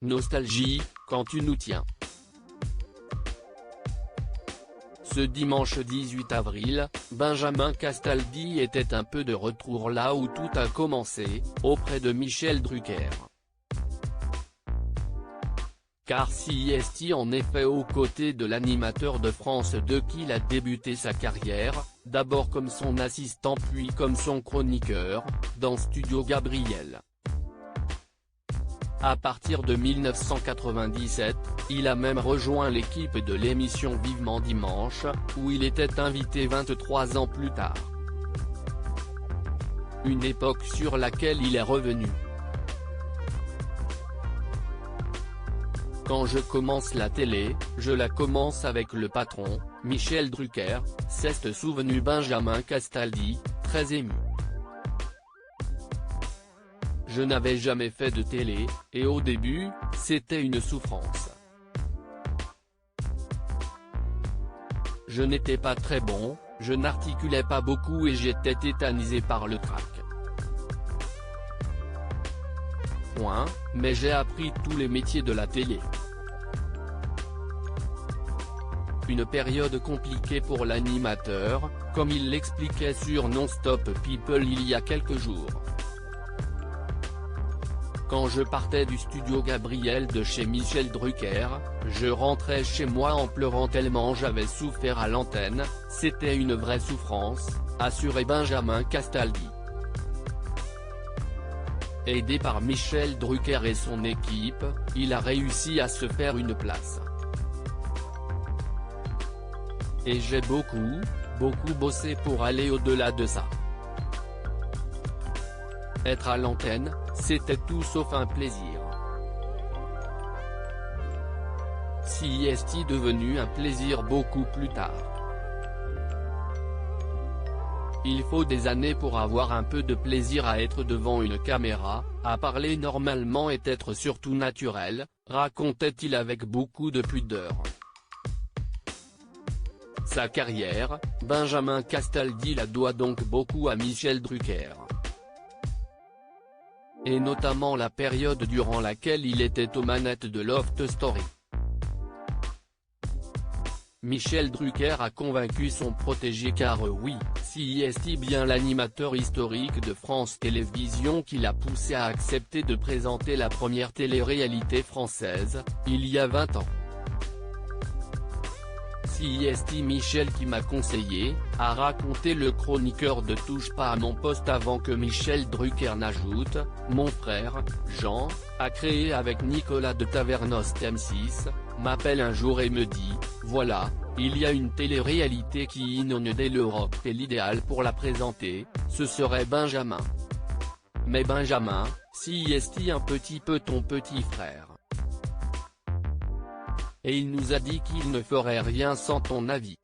Nostalgie, quand tu nous tiens. Ce dimanche 18 avril, Benjamin Castaldi était un peu de retour là où tout a commencé, auprès de Michel Drucker. Car CIST en effet aux côtés de l'animateur de France 2 qu'il a débuté sa carrière, d'abord comme son assistant puis comme son chroniqueur, dans Studio Gabriel. À partir de 1997, il a même rejoint l'équipe de l'émission Vivement Dimanche, où il était invité 23 ans plus tard. Une époque sur laquelle il est revenu. Quand je commence la télé, je la commence avec le patron, Michel Drucker, s'est souvenu Benjamin Castaldi, très ému. Je n'avais jamais fait de télé, et au début, c'était une souffrance. Je n'étais pas très bon, je n'articulais pas beaucoup et j'étais tétanisé par le trac. Mais j'ai appris tous les métiers de la télé. Une période compliquée pour l'animateur, comme il l'expliquait sur Non-Stop People il y a quelques jours. Quand je partais du studio Gabriel de chez Michel Drucker, je rentrais chez moi en pleurant tellement j'avais souffert à l'antenne, c'était une vraie souffrance, assurait Benjamin Castaldi. Aidé par Michel Drucker et son équipe, il a réussi à se faire une place. Et j'ai beaucoup bossé pour aller au-delà de ça. Être à l'antenne, c'était tout sauf un plaisir. CIST devenu un plaisir beaucoup plus tard. Il faut des années pour avoir un peu de plaisir à être devant une caméra, à parler normalement et être surtout naturel, racontait-il avec beaucoup de pudeur. Sa carrière, Benjamin Castaldi la doit donc beaucoup à Michel Drucker. Et notamment la période durant laquelle il était aux manettes de Loft Story. Michel Drucker a convaincu son protégé car oui, CIST bien l'animateur historique de France Télévisions qui l'a poussé à accepter de présenter la première télé-réalité française, il y a 20 ans. CIST Michel qui m'a conseillé, a raconté le chroniqueur de Touche pas à mon poste avant que Michel Drucker n'ajoute, mon frère, Jean, a créé avec Nicolas de Tavernost M6, m'appelle un jour et me dit, voilà, il y a une télé-réalité qui inonde l'Europe et l'idéal pour la présenter, ce serait Benjamin. Mais Benjamin, CIST un petit peu ton petit frère. Et il nous a dit qu'il ne ferait rien sans ton avis.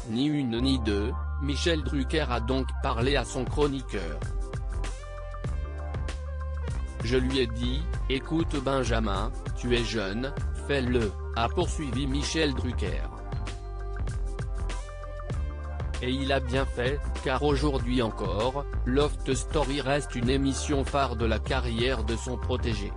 Ni une ni deux, Michel Drucker a donc parlé à son chroniqueur. Je lui ai dit, écoute Benjamin, tu es jeune, fais-le, a poursuivi Michel Drucker. Et il a bien fait, car aujourd'hui encore, Loft Story reste une émission phare de la carrière de son protégé.